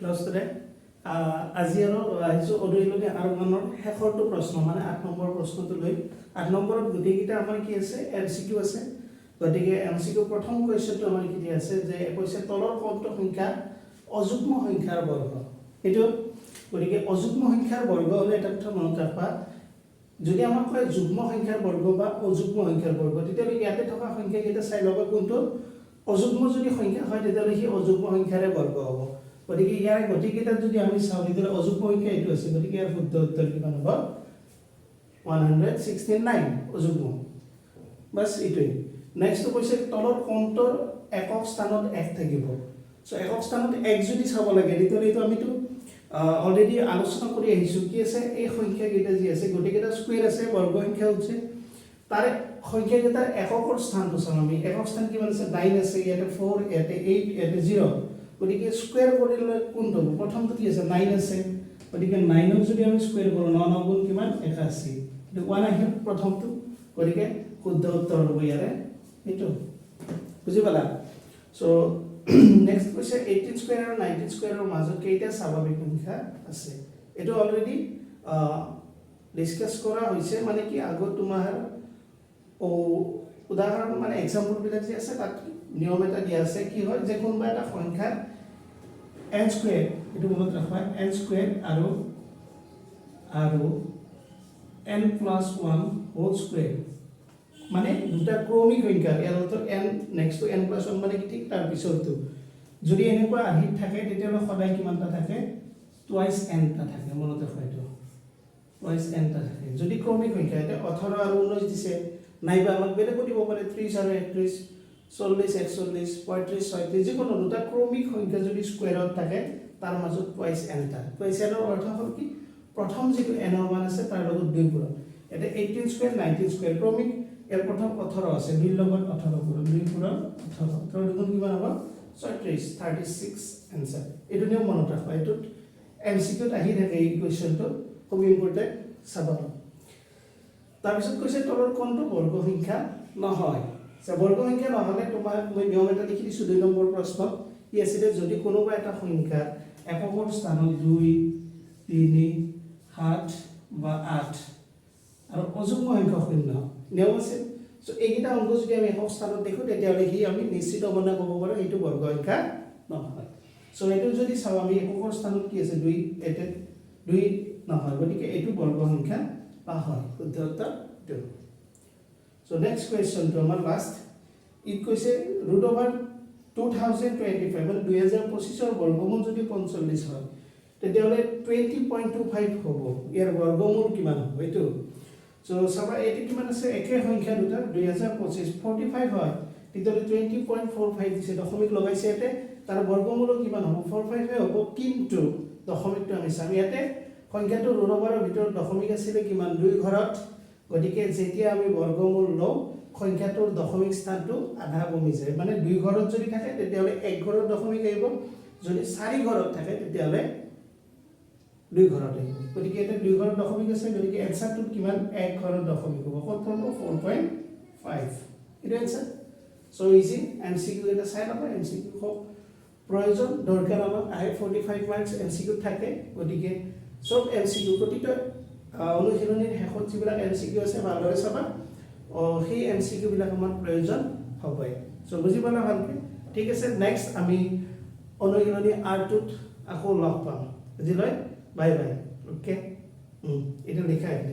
Hello student. আজি আৰু আহিছো অদৈলনি আৰু গণৰ শেষৰটো প্ৰশ্ন মানে 8 নম্বৰ প্ৰশ্নটো লৈ 8 নম্বৰত গুটেকিটা আমাৰ কি আছে এমসিকিউ আছে গতিকে এমসিকিউ প্ৰথম কোৱেশ্চনটো আমাৰ কি আছে যে কৈছে তলৰ কোনটো সংখ্যা অযুগ্ম সংখ্যাৰ বৰ্গ এটো গতিকে অযুগ্ম সংখ্যাৰ বৰ্গ হলে এটা কথা মনত ৰাখবা যদি আমাক কয় যুগ্ম সংখ্যাৰ বৰ্গ বা অযুগ্ম সংখ্যাৰ বৰ্গ তেতিয়ালে ইয়াতে থকা সংখ্যা কেইটা চাই লবা কোনটো অযুগ্ম যদি সংখ্যা হয় তেতিয়ালে হি অযুগ্ম সংখ্যাৰে বৰ্গ হ'ব গতিকে ইয়াৰ গতিকেইটা যদি আমি চাও তেতিয়ালে অযুগ্ম সংখ্যা এটো আছে গতিকে ইয়াৰ শুদ্ধ উত্তৰ কিমান হ'ব 169 অযুগ্ম বাস এটোই নেক্সট কৈছে তলৰ কোনটোৰ একক স্থানত 1 থাকিব সো একক স্থানত 1 যদি চাব লাগে তেতিয়ালে এটো আমিটো অলৰেডি আলোচনা কৰি আহিছো কি আছে এই সংখ্যা কেইটা যি আছে গতিকেটা স্কয়াৰ আছে বৰ্গ সংখ্যা হৈছে তাৰে সংখ্যা কেইটাৰ এককৰ স্থানটো চাম আমি একক স্থান কিমান আছে 9 আছে ইয়াতে 4 ইয়াতে 8 ইয়াতে 0 গতিকে স্কয়াৰ কৰিলে কোনটো প্ৰথমটো কি আছে 9 আছে গতিকে 9 ক যদি আমি স্কয়াৰ কৰো 9 9 গুণ কিমান 81 এটো 1 আহিল প্ৰথমটো গতিকে শুদ্ধ উত্তৰ হ'ব ইয়াৰে এটো বুজি পালা সো নেক্সট কৈছে 18 স্কয়াৰ আৰু 19 স্কয়াৰৰ মাজত কেইটা স্বাভাৱিক সংখ্যা আছে এটো অলৰেডি ডিসকাস কৰা হৈছে মানে কি আগত তোমাৰ উদাহৰণ মানে एग्जांपल বিলাক যে আছে তাত নিয়ম এটা দিয়া আছে কি হয় যে কোনবা এটা সংখ্যা n স্কয়াৰ এটো মনত ৰাখবা n স্কয়াৰ আৰু n + 1 হোল স্কয়াৰ মানে দুটা ক্ৰমিক সংখ্যা ইয়াৰ অৰ্থ n নেক্সট টু n + 1 মানে কি ঠিক তাৰ পিছৰটো যদি এনেকুৱা আহি থাকে তেতিয়ালে সদায় কিমানটা থাকে টুৱাইস n টা থাকে মনত ৰাখবা এটো টুৱাইস n টা থাকে যদি ক্ৰমিক সংখ্যা এটা 18 আৰু 19 দিছে নাইবা আমাক বেলেগ দিব পাৰে 30 আৰু 31 40 41 35 36 যিকোনো দুটা ক্ৰমিক সংখ্যা যদি স্কয়াৰত থাকে তাৰ মাজত টুৱাইস n টা টুৱাইস n ৰ অৰ্থ হ'ল কি প্ৰথম যেটো n ৰ মান আছে তাৰ লগত 2 পূৰণ এটা 18 স্কয়াৰ 19 স্কয়াৰ ক্ৰমিক এৰ প্ৰথম 18 আছে 2 লগত 18 পূৰণ 2 পূৰণ 18 তো দেখুন কিমান হ'ব 36 36 आंसर এটো নিয়ম মনত ৰাখবা এটো এমসিকিউত আহি থাকে এই কোৱেশ্চনটো খুব ইম্পৰ্টেন্ট চাবা তাৰ পিছত কৈছে তলৰ কোনটো বৰ্গ সংখ্যা নহয় যে বৰ্গ সংখ্যা নহলে তোমাৰ মই নিয়ম এটা লিখি দিছো 2 নম্বৰ প্ৰশ্ন ই আছিল যদি কোনোবা এটা সংখ্যা এককৰ স্থানত 2 3 7 বা 8 আৰু অযুগ্ম সংখ্যা শূন্য নিয়ম আছে সো এইটা অংক যদি আমি একক স্থানত দেখো তেতিয়ালে কি আমি নিশ্চিত মনে ক'ব পাৰো এইটো বৰ্গ সংখ্যা নহয় সো এটো যদি চাও আমি একৰ স্থানত কি আছে 2 এতে 2 নহয় গতিকে এইটো বৰ্গ সংখ্যা হয় শুদ্ধ উত্তৰ এটো সো নেক্সট কোৱেশ্চন টু আমাৰ লাষ্ট ই কৈছে √2025 মানে 2025 ৰ বৰ্গমূল যদি 45 হয় তেতিয়ালে 20.25 হ'ব ইয়াৰ বৰ্গমূল কিমান হ'ব এটো সো সবা এটি কিমান আছে একে সংখ্যা দুটা 2025 45 হয় তেতিয়ালে 20.45 দিছে দশমিক লগাইছে এতে তাৰ বৰ্গমূল কিমান হ'ব 45 হ'ব কিন্তু দশমিকটো আমি চাম ইয়াতে সংখ্যাটো √ৰ ভিতৰত দশমিক আছিল কিমান 2 ঘৰত গতিকে যেতিয়া আমি বৰ্গমূল লও সংখ্যাটোৰ দশমিক স্থানটো আধা কমি যায় মানে 2 ঘৰত যদি থাকে তেতিয়ালে 1 ঘৰৰ দশমিক আহিব যদি 4 ঘৰত থাকে তেতিয়ালে 2 ঘৰত আহিব গতিকে এটা 2 ঘৰৰ দশমিক আছে গতিকে এনসাৰটো কিমান 1 ঘৰৰ দশমিক হ'ব কত হ'ব 4.5 এটা এনসাৰ সো ইজি এমসিকিউ এটা চাই লবা এমসিকিউ খুব প্ৰয়োজন দৰকাৰ আমাক আই 45 মাৰ্কস এমসিকিউ থাকে গতিকে সব এমসিকিউ প্ৰতিটো অনুশীলনীৰ শেষত যিবিলাক এমসিকিউ আছে ভালদৰে চাবা সেই এমসিকিউ বিলাক আমাৰ প্ৰয়োজন হ'বই সো বুজি পালা ভালকে ঠিক আছে নেক্সট আমি অনুশীলনী r2 আকৌ লগ পাম বুজিলৈ বাই বাই ওকে এটা লেখা আছে